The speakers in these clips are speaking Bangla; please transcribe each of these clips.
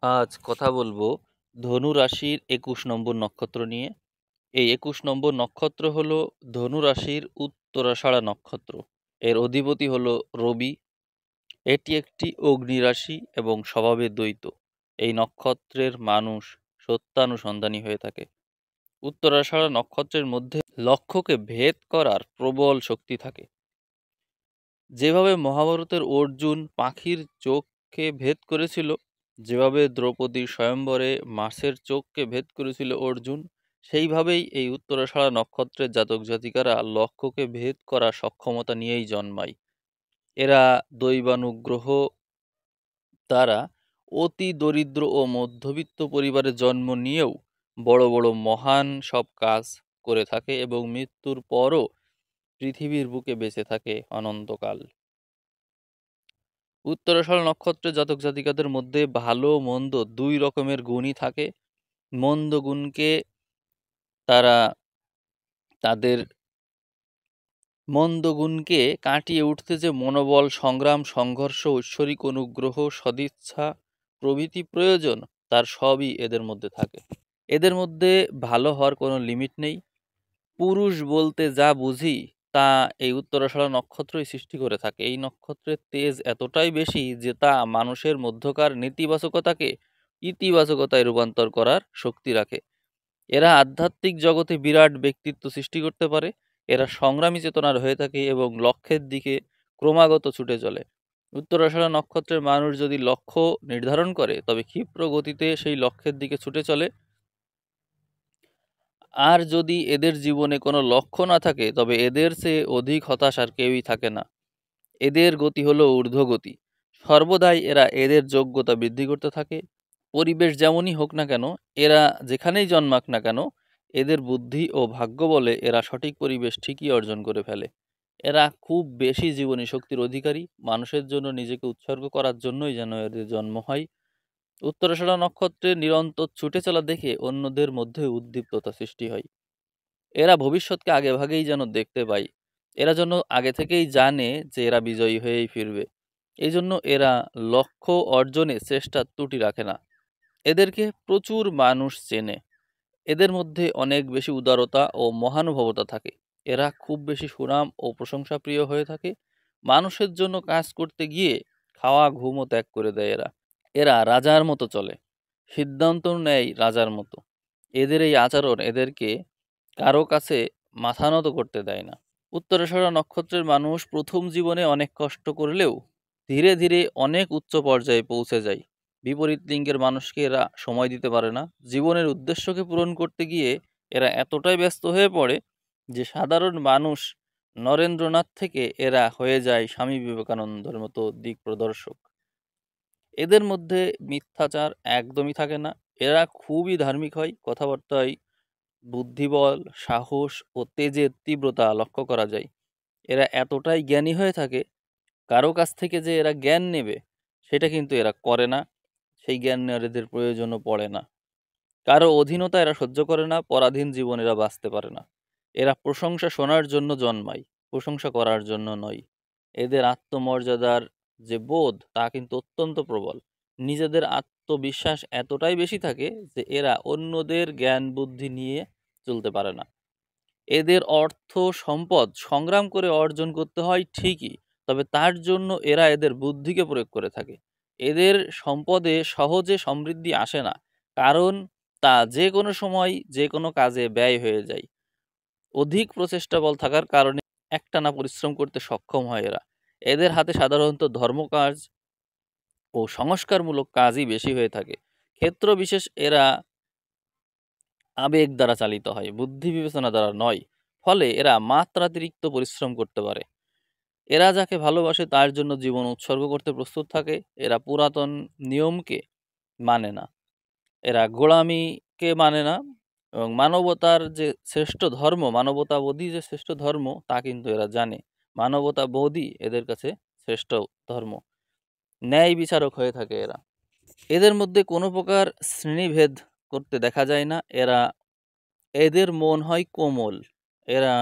আজ কথা বলবো ধনু রাশির ২১ নম্বর নক্ষত্র নিয়ে। এই ২১ নম্বর নক্ষত্র হলো ধনু রাশির উত্তরাষাঢ়া নক্ষত্র। এর অধিপতি হলো রবি। এটি একটি অগ্নি রাশি এবং স্বভাবে দ্বৈত। এই নক্ষত্রের মানুষ সত্যানুসন্ধানী হয়ে থাকে। উত্তরাষাঢ়া নক্ষত্রের মধ্যে লক্ষ্যকে ভেদ করার প্রবল শক্তি থাকে। যেভাবে মহাভারতের অর্জুন পাখির চোখকে ভেদ করেছিল, যেভাবে দ্রৌপদীর স্বয়ম্বরে মাছের চোখকে ভেদ করেছিল অর্জুন, সেইভাবেই এই উত্তরাষাঢ়া নক্ষত্রের জাতক জাতিকারা লক্ষ্যকে ভেদ করার সক্ষমতা নিয়েই জন্মায়। এরা দৈবানুগ্রহ দ্বারা অতি দরিদ্র ও মধ্যবিত্ত পরিবারে জন্ম নিয়েও বড় বড় মহান সব কাজ করে থাকে এবং মৃত্যুর পরও পৃথিবীর বুকে বেঁচে থাকে অনন্তকাল। উত্তরাষাঢ়া নক্ষত্রের জাতক জাতিকাদের মধ্যে ভালো মন্দ দুই রকমের গুণই থাকে। মন্দ গুণকে তারা তাদের মন্দ গুণকে কাটিয়ে উঠতে যে মনোবল, সংগ্রাম, সংঘর্ষ, ঐশ্বরিক অনুগ্রহ, সদিচ্ছা প্রভৃতি প্রয়োজন, তার সবই এদের মধ্যে থাকে। এদের মধ্যে ভালো হওয়ার কোনো লিমিট নেই। পুরুষ বলতে যা বুঝি তা এই উত্তরাষাঢ়া নক্ষত্রই সৃষ্টি করে থাকে। এই নক্ষত্রের তেজ এতটাই বেশি যে তা মানুষের মধ্যকার নেতিবাচকতাকে ইতিবাচকতায় রূপান্তর করার শক্তি রাখে। এরা আধ্যাত্মিক জগতে বিরাট ব্যক্তিত্ব সৃষ্টি করতে পারে। এরা সংগ্রামী চেতনার হয়ে থাকে এবং লক্ষ্যের দিকে ক্রমাগত ছুটে চলে। উত্তরাষাঢ়া নক্ষত্রের মানুষ যদি লক্ষ্য নির্ধারণ করে তবে ক্ষিপ্র গতিতে সেই লক্ষ্যের দিকে ছুটে চলে। আর যদি এদের জীবনে কোনো লক্ষ্য না থাকে তবে এদের চেয়ে অধিক হতাশ আর কেউই থাকে না। এদের গতি হলো ঊর্ধ্বগতি। সর্বদাই এরা এদের যোগ্যতা বৃদ্ধি করতে থাকে। পরিবেশ যেমনই হোক না কেন, এরা যেখানেই জন্মাক না কেন, এদের বুদ্ধি ও ভাগ্য বলে এরা সঠিক পরিবেশ ঠিকই অর্জন করে ফেলে। এরা খুব বেশি জীবনী শক্তির অধিকারী। মানুষের জন্য নিজেকে উৎসর্গ করার জন্যই যেন এদের জন্ম হয়। উত্তরাষাঢ়া নক্ষত্রের নিরন্তর ছুটে চলা দেখে অন্যদের মধ্যে উদ্দীপ্ততা সৃষ্টি হয়। এরা ভবিষ্যৎকে আগেভাগেই যেন দেখতে পায়। এরা যেন আগে থেকেই জানে যে এরা বিজয়ী হয়েই ফিরবে। এই জন্য এরা লক্ষ্য অর্জনে চেষ্টার ত্রুটি রাখে না। এদেরকে প্রচুর মানুষ চেনে। এদের মধ্যে অনেক বেশি উদারতা ও মহানুভবতা থাকে। এরা খুব বেশি সুনাম ও প্রশংসাপ্রিয় হয়ে থাকে। মানুষের জন্য কাজ করতে গিয়ে খাওয়া ঘুমও ত্যাগ করে দেয় এরা। এরা রাজার মতো চলে, সিদ্ধান্ত নেয় রাজার মতো। এদের এই আচরণ এদেরকে কারো কাছে মাথা নত করতে দেয় না। উত্তরাষাঢ়া নক্ষত্রের মানুষ প্রথম জীবনে অনেক কষ্ট করলেও ধীরে ধীরে অনেক উচ্চ পর্যায়ে পৌঁছে যায়। বিপরীত লিঙ্গের মানুষকে এরা সময় দিতে পারে না। জীবনের উদ্দেশ্যকে পূরণ করতে গিয়ে এরা এতটাই ব্যস্ত হয়ে পড়ে যে সাধারণ মানুষ নরেন্দ্রনাথ থেকে এরা হয়ে যায় স্বামী বিবেকানন্দের মতো দিক প্রদর্শক। এদের মধ্যে মিথ্যাচার একদমই থাকে না। এরা খুবই ধার্মিক হয়। কথাবার্তায় বুদ্ধিবল, সাহস ও তেজের তীব্রতা লক্ষ্য করা যায়। এরা এতটাই জ্ঞানী হয়ে থাকে, কারো কাছ থেকে যে এরা জ্ঞান নেবে সেটা কিন্তু এরা করে না। সেই জ্ঞান নেওয়ার এদের প্রয়োজনও পড়ে না। কারো অধীনতা এরা সহ্য করে না। পরাধীন জীবন এরা বাঁচতে পারে না। এরা প্রশংসা শোনার জন্য জন্মায়, প্রশংসা করার জন্য নয়। এদের আত্মমর্যাদার যে বোধ তা কিন্তু অত্যন্ত প্রবল। নিজেদের আত্মবিশ্বাস এতটাই বেশি থাকে যে এরা অন্যদের জ্ঞান বুদ্ধি নিয়ে চলতে পারে না। এদের অর্থ সম্পদ সংগ্রাম করে অর্জন করতে হয় ঠিকই, তবে তার জন্য এরা এদের বুদ্ধিকে প্রয়োগ করে থাকে। এদের সম্পদে সহজে সমৃদ্ধি আসে না, কারণ তা যে কোনো সময় যে কোনো কাজে ব্যয় হয়ে যায়। অধিক প্রচেষ্টা বল থাকার কারণে একটানা পরিশ্রম করতে সক্ষম হয় এরা। এদের হাতে সাধারণত ধর্মকাজ ও সংস্কারমূলক কাজই বেশি হয়ে থাকে। ক্ষেত্র বিশেষ এরা আবেগ দ্বারা চালিত হয়, বুদ্ধি বিবেচনা দ্বারা নয়। ফলে এরা মাত্রাতিরিক্ত পরিশ্রম করতে পারে। এরা যাকে ভালোবাসে তার জন্য জীবন উৎসর্গ করতে প্রস্তুত থাকে। এরা পুরাতন নিয়মকে মানে না, এরা গোঁড়ামিকে মানে না, এবং মানবতার যে শ্রেষ্ঠ ধর্ম, মানবতাবোধই যে শ্রেষ্ঠ ধর্ম তা কিন্তু এরা জানে। মানবতাবোধই এদের কাছে শ্রেষ্ঠ ধর্ম। ন্যায় বিচারক হয়ে থাকে এরা। এদের মধ্যে কোনো প্রকার শ্রেণীভেদ করতে দেখা যায় না। এদের মন হয় কোমল। এরা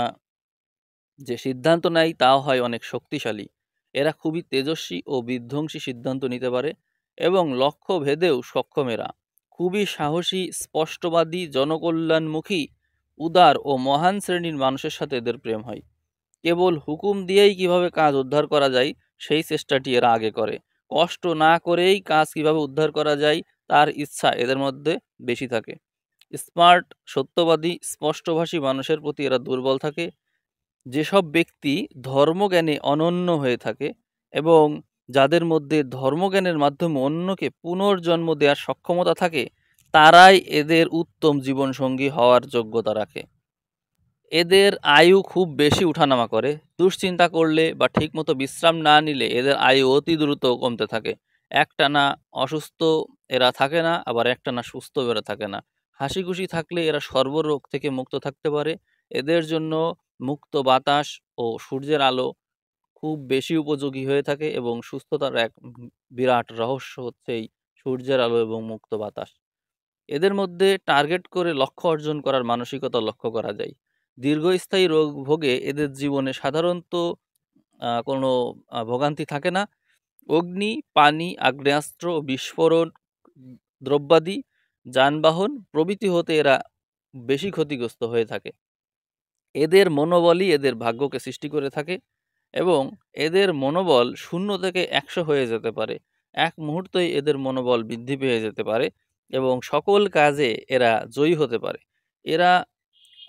যে সিদ্ধান্ত নেয় তাও হয় অনেক শক্তিশালী। এরা খুবই তেজস্বী ও বিধ্বংসী সিদ্ধান্ত নিতে পারে। এবং লক্ষ্য ভেদেও সক্ষম এরা। খুবই সাহসী, স্পষ্টবাদী, জনকল্যাণমুখী, উদার ও মহান শ্রেণীর মানুষের সাথে এদের প্রেম হয়। কেবল হুকুম দিয়েই কিভাবে কাজ উদ্ধার করা যায় সেই চেষ্টাটি এরা আগে করে। কষ্ট না করেই কাজ কিভাবে উদ্ধার করা যায় তার ইচ্ছা এদের মধ্যে বেশি থাকে। স্মার্ট, সত্যবাদী, স্পষ্টভাষী মানুষের প্রতি এরা দুর্বল থাকে। যেসব ব্যক্তি ধর্মজ্ঞানে অনন্য হয়ে থাকে এবং যাদের মধ্যে ধর্মজ্ঞানের মাধ্যমে অন্যকে পুনর্জন্ম দেওয়ার সক্ষমতা থাকে, তারাই এদের উত্তম জীবনসঙ্গী হওয়ার যোগ্যতা রাখে। এদের আয়ু খুব বেশি উঠানামা করে। দুশ্চিন্তা করলে বা ঠিকমতো বিশ্রাম না নিলে এদের আয়ু অতি দ্রুত কমতে থাকে। একটানা অসুস্থ এরা থাকে না, আবার একটানা সুস্থ এরা থাকে না। হাসি খুশি থাকলে এরা সর্বরোগ থেকে মুক্ত থাকতে পারে। এদের জন্য মুক্ত বাতাস ও সূর্যের আলো খুব বেশি উপযোগী হয়ে থাকে এবং সুস্থতার এক বিরাট রহস্য হচ্ছে এই সূর্যের আলো এবং মুক্ত বাতাস। এদের মধ্যে টার্গেট করে লক্ষ্য অর্জন করার মানসিকতা লক্ষ্য করা যায়। দীর্ঘস্থায়ী রোগ ভোগে এদের জীবনে সাধারণত কোনো ভোগান্তি থাকে না। অগ্নি, পানি, আগ্নেয়াস্ত্র, বিস্ফোরণ, দ্রব্যাদি, যানবাহন প্রভৃতি হতে এরা বেশি ক্ষতিগ্রস্ত হয়ে থাকে। এদের মনোবলই এদের ভাগ্যকে সৃষ্টি করে থাকে এবং এদের মনোবল 0 থেকে 100 হয়ে যেতে পারে। এক মুহূর্তেই এদের মনোবল বৃদ্ধি পেয়ে যেতে পারে এবং সকল কাজে এরা জয়ী হতে পারে। এরা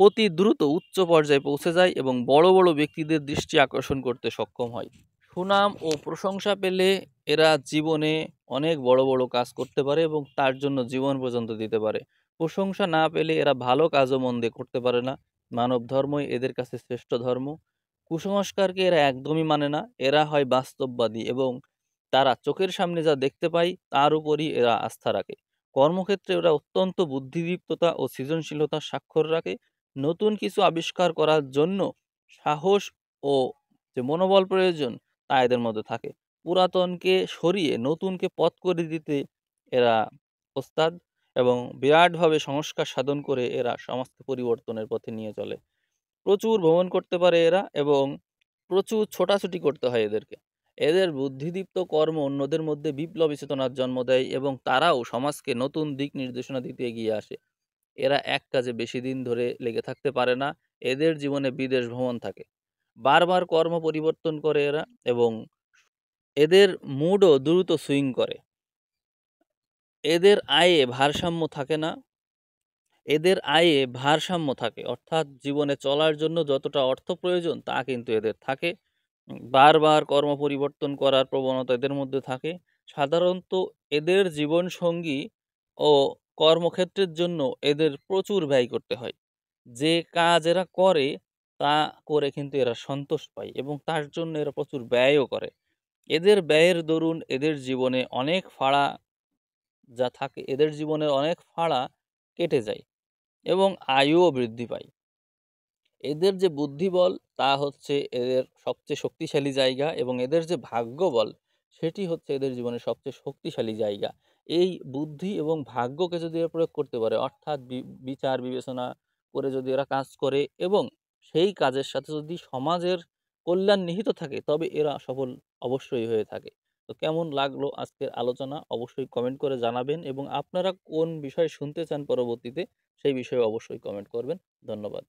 অতি দ্রুত উচ্চ পর্যায়ে পৌঁছে যায় এবং বড় বড় ব্যক্তিদের দৃষ্টি আকর্ষণ করতে সক্ষম হয়। সুনাম ও প্রশংসা পেলে এরা জীবনে অনেক বড় বড় কাজ করতে পারে এবং তার জন্য জীবন পর্যন্ত দিতে পারে। প্রশংসা না পেলে এরা ভালো কাজও মন দিয়ে করতে পারে না। মানব ধর্মই এদের কাছে শ্রেষ্ঠ ধর্ম। কুসংস্কারকে এরা একদমই মানে না। এরা হয় বাস্তববাদী এবং তারা চোখের সামনে যা দেখতে পায় তার উপরই এরা আস্থা রাখে। কর্মক্ষেত্রে এরা অত্যন্ত বুদ্ধিদীপ্ততা ও সৃজনশীলতার স্বাক্ষর রাখে। নতুন কিছু আবিষ্কার করার জন্য সাহস ও যে মনোবল প্রয়োজন তা এদের মধ্যে থাকে। পুরাতনকে সরিয়ে নতুনকে পথ করে দিতে এরা ওস্তাদ এবং বিরাটভাবে সংস্কার সাধন করে এরা সমাজকে পরিবর্তনের পথে নিয়ে চলে। প্রচুর ভ্রমণ করতে পারে এরা এবং প্রচুর ছোটাছুটি করতে হয় এদেরকে। এদের বুদ্ধিদীপ্ত কর্ম অন্যদের মধ্যে বিপ্লবী চেতনার জন্ম দেয় এবং তারাও সমাজকে নতুন দিক নির্দেশনা দিতে এগিয়ে আসে। এরা এক কাজে বেশি দিন ধরে লেগে থাকতে পারে না। এদের জীবনে বিদেশ ভ্রমণ থাকে। বারবার কর্ম পরিবর্তন করে এরা এবং এদের মুডও দ্রুত সুইং করে। এদের আয়ে ভারসাম্য থাকে না। এদের আয়ে ভারসাম্য থাকে, অর্থাৎ জীবনে চলার জন্য যতটা অর্থ প্রয়োজন তা কিন্তু এদের থাকে। বারবার কর্ম পরিবর্তন করার প্রবণতা এদের মধ্যে থাকে। সাধারণত এদের জীবনসঙ্গী ও কর্মক্ষেত্রের জন্য এদের প্রচুর ব্যয় করতে হয়। যে কাজ এরা করে তা করে কিন্তু এরা সন্তোষ পায় এবং তার জন্য এরা প্রচুর ব্যয়ও করে। এদের ব্যয়ের দরুন এদের জীবনে অনেক ফাঁড়া যা থাকে, এদের জীবনের অনেক ফাঁড়া কেটে যায় এবং আয়ুও বৃদ্ধি পায়। এদের যে বুদ্ধিবল তা হচ্ছে এদের সবচেয়ে শক্তিশালী জায়গা এবং এদের যে ভাগ্যবল সেটি হচ্ছে এদের জীবনের সবচেয়ে শক্তিশালী জায়গা। এই বুদ্ধি এবং ভাগ্যকে যদি এরা প্রয়োগ করতে পারে, অর্থাৎ বিচার বিবেচনা করে যদি এরা কাজ করে এবং সেই কাজের সাথে যদি সমাজের কল্যাণ নিহিত থাকে, তবে এরা সফল অবশ্যই হয়ে থাকে। তো কেমন লাগলো আজকের আলোচনা অবশ্যই কমেন্ট করে জানাবেন এবং আপনারা কোন বিষয় শুনতে চান পরবর্তীতে সেই বিষয়ে অবশ্যই কমেন্ট করবেন। ধন্যবাদ।